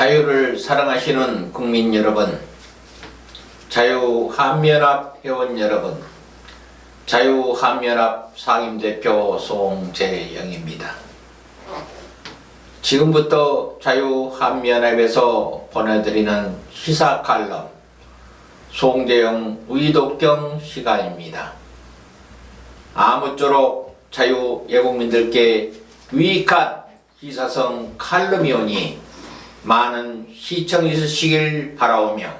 자유를 사랑하시는 국민 여러분, 자유한미연합 회원 여러분, 자유한미연합 상임대표 송재영입니다. 지금부터 자유한미연합에서 보내드리는 시사칼럼 송재영 의독경 시간입니다. 아무쪼록 자유애국민들께 유익한 시사성 칼럼이 오니 많은 시청해 주시길 바라오며,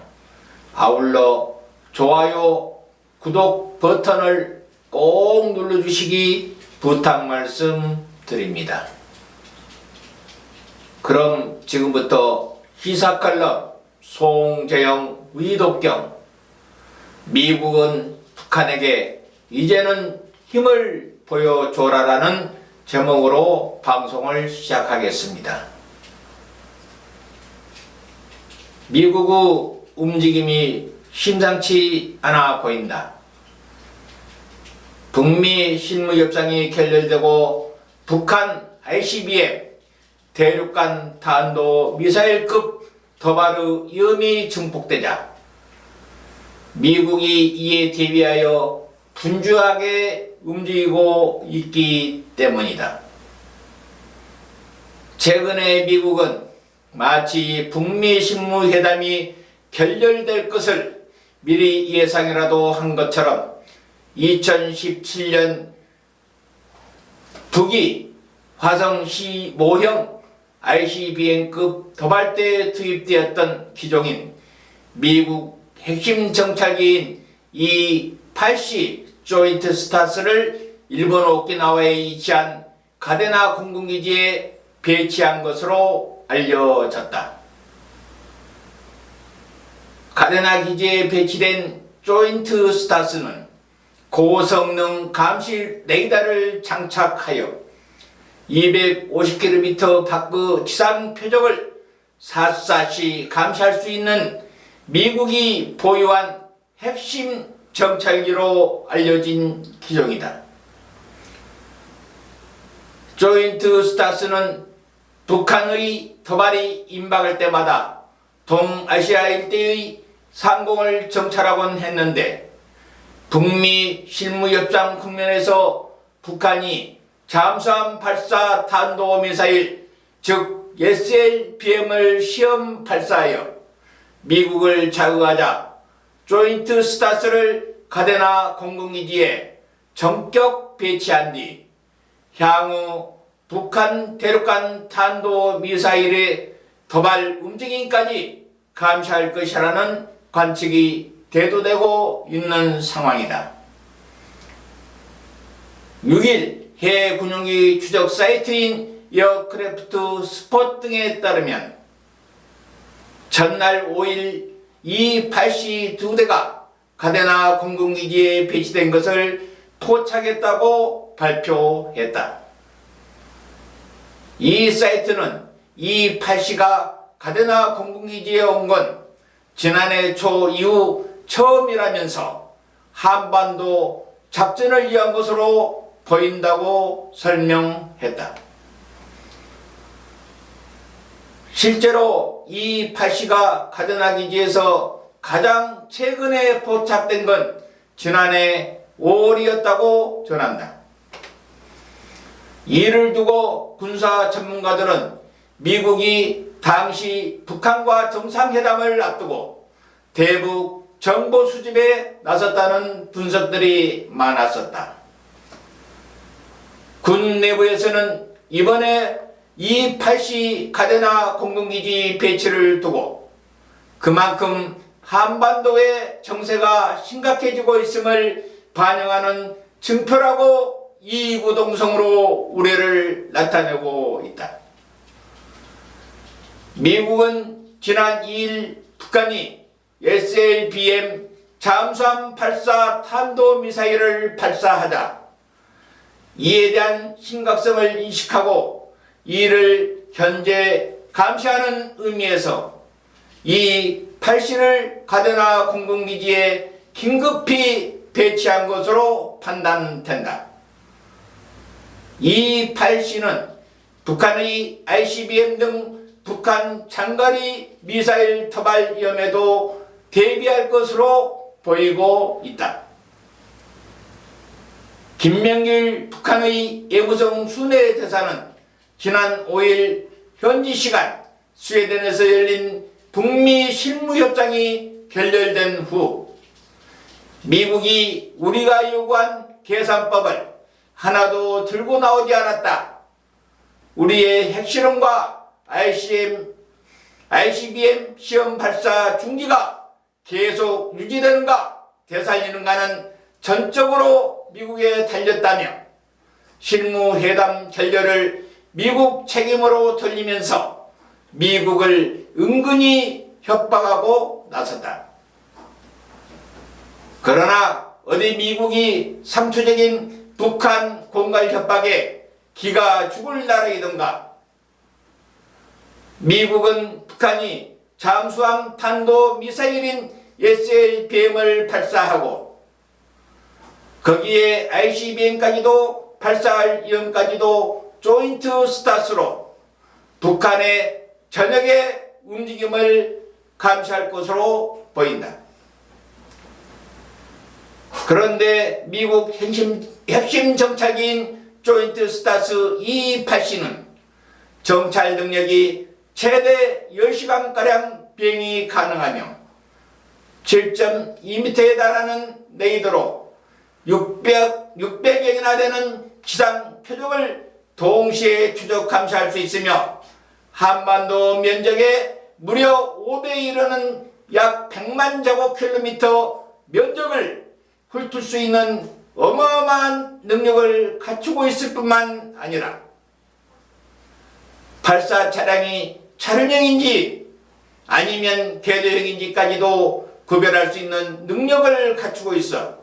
아울러 좋아요, 구독 버튼을 꼭 눌러주시기 부탁 말씀드립니다. 그럼 지금부터 시사칼럼 송재영 의독경, 미국은 북한에게 이제는 힘을 보여줘라라는 제목으로 방송을 시작하겠습니다. 미국의 움직임이 심상치 않아 보인다. 북미 실무협상이 결렬되고 북한 ICBM 대륙간 탄도미사일급 도발의 위험이 증폭되자 미국이 이에 대비하여 분주하게 움직이고 있기 때문이다. 최근에 미국은 마치 북미 실무회담이 결렬될 것을 미리 예상이라도 한 것처럼 2017년 북이 화성 15형 ICBM급 도발대에 투입되었던 기종인 미국 핵심 정찰기인 E-8C 조인트 스타스를 일본 오키나와에 위치한 가데나 공군기지에 배치한 것으로 알려졌다. 가데나 기지에 배치된 조인트 스타스는 고성능 감시 레이더를 장착하여 250km 밖의 지상 표적을 샅샅이 감시할 수 있는 미국이 보유한 핵심 정찰기로 알려진 기종이다. 조인트 스타스는 북한의 도발이 임박할 때마다 동아시아 일대의 상공을 정찰하곤 했는데, 북미 실무협상 국면에서 북한이 잠수함 발사 탄도미사일 즉 SLBM을 시험 발사하여 미국을 자극하자 조인트 스타스를 가데나 공군기지에 전격 배치한 뒤 향후 북한 대륙간 탄도미사일의 도발 움직임까지 감시할 것이라는 관측이 대두되고 있는 상황이다. 6일 해군용기 추적 사이트인 에어크래프트 스폿 등에 따르면 전날 5일 E-8C 2대가 가데나 공군기지에 배치된 것을 포착했다고 발표했다. 이 사이트는 E-8C가 가데나 공군기지에 온 건 지난해 초 이후 처음이라면서 한반도 작전을 위한 것으로 보인다고 설명했다. 실제로 E-8C가 가데나 기지에서 가장 최근에 포착된 건 지난해 5월이었다고 전한다. 이를 두고 군사 전문가들은 미국이 당시 북한과 정상회담을 앞두고 대북 정보 수집에 나섰다는 분석들이 많았었다. 군 내부에서는 이번에 E-8C 가데나 공군기지 배치를 두고 그만큼 한반도의 정세가 심각해지고 있음을 반영하는 증표라고 이구동성으로 우려를 나타내고 있다. 미국은 지난 2일 북한이 SLBM 잠수함 발사 탄도미사일을 발사하자 이에 대한 심각성을 인식하고 이를 현재 감시하는 의미에서 이 8C를 가데나 공군기지에 긴급히 배치한 것으로 판단된다. 이 8C는 북한의 ICBM 등 북한 장거리 미사일 토발 위험에도 대비할 것으로 보이고 있다. 김명길 북한의 예구성 순회 대사는 지난 5일 현지 시간 스웨덴에서 열린 북미 실무협상이 결렬된 후 미국이 우리가 요구한 계산법을 하나도 들고 나오지 않았다. 우리의 핵실험과 ICBM 시험 발사 중지가 계속 유지되는가 되살리는가는 전적으로 미국에 달렸다며 실무회담 결렬을 미국 책임으로 돌리면서 미국을 은근히 협박하고 나섰다. 그러나 어디 미국이 상투적인 북한 공갈 협박에 기가 죽을 나라이던가. 미국은 북한이 잠수함 탄도 미사일인 SLBM을 발사하고 거기에 ICBM까지도 발사할 위험까지도 조인트 스타스로 북한의 전역의 움직임을 감시할 것으로 보인다. 그런데 미국 핵심 정찰기인 조인트 스타스 E-8C는 정찰 능력이 최대 10시간가량 비행이 가능하며 7.2m에 달하는 레이더로 600여개나 되는 지상 표적을 동시에 추적 감시할 수 있으며 한반도 면적의 무려 5배에 이르는 약 100만 제곱킬로미터 면적을 훑을 수 있는 어마어마한 능력을 갖추고 있을 뿐만 아니라 발사 차량이 차량형인지 아니면 궤도형인지까지도 구별할 수 있는 능력을 갖추고 있어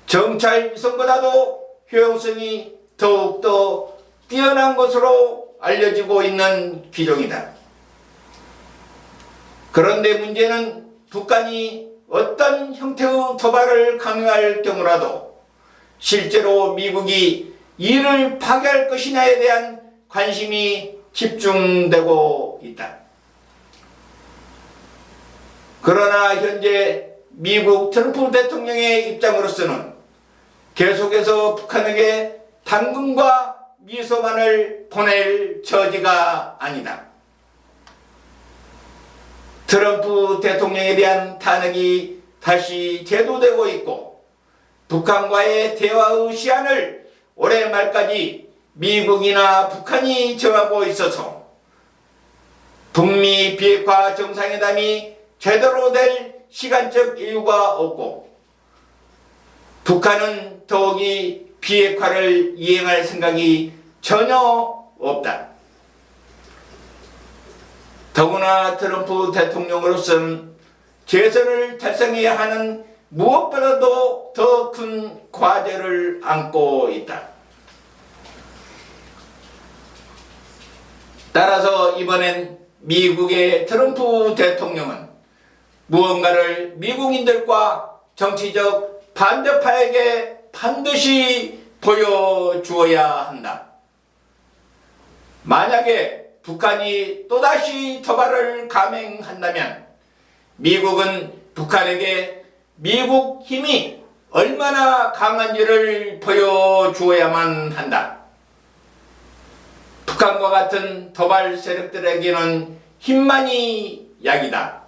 정찰 위성보다도 효용성이 더욱더 뛰어난 것으로 알려지고 있는 기종이다. 그런데 문제는 북한이 어떤 형태의 도발을 강요할 경우라도 실제로 미국이 이를 파괴할 것이냐에 대한 관심이 집중되고 있다. 그러나 현재 미국 트럼프 대통령의 입장으로서는 계속해서 북한에게 당근과 미소만을 보낼 처지가 아니다. 트럼프 대통령에 대한 탄핵이 다시 제도되고 있고 북한과의 대화의 시한을 올해 말까지 미국이나 북한이 정하고 있어서 북미 비핵화 정상회담이 제대로 될 시간적 여유가 없고 북한은 더욱이 비핵화를 이행할 생각이 전혀 없다. 더구나 트럼프 대통령으로서는 재선을 달성해야 하는 무엇보다도 더 큰 과제를 안고 있다. 따라서 이번엔 미국의 트럼프 대통령은 무언가를 미국인들과 정치적 반대파에게 반드시 보여주어야 한다. 만약에 북한이 또다시 도발을 감행한다면 미국은 북한에게 미국 힘이 얼마나 강한지를 보여주어야만 한다. 북한과 같은 도발 세력들에게는 힘만이 약이다.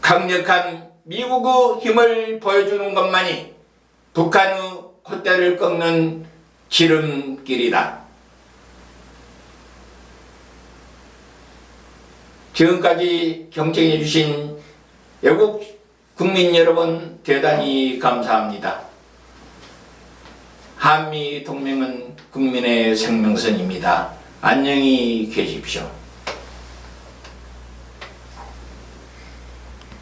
강력한 미국의 힘을 보여주는 것만이 북한의 콧대를 꺾는 지름길이다. 지금까지 경청해 주신 외국 국민 여러분 대단히 감사합니다. 한미 동맹은 국민의 생명선입니다. 안녕히 계십시오.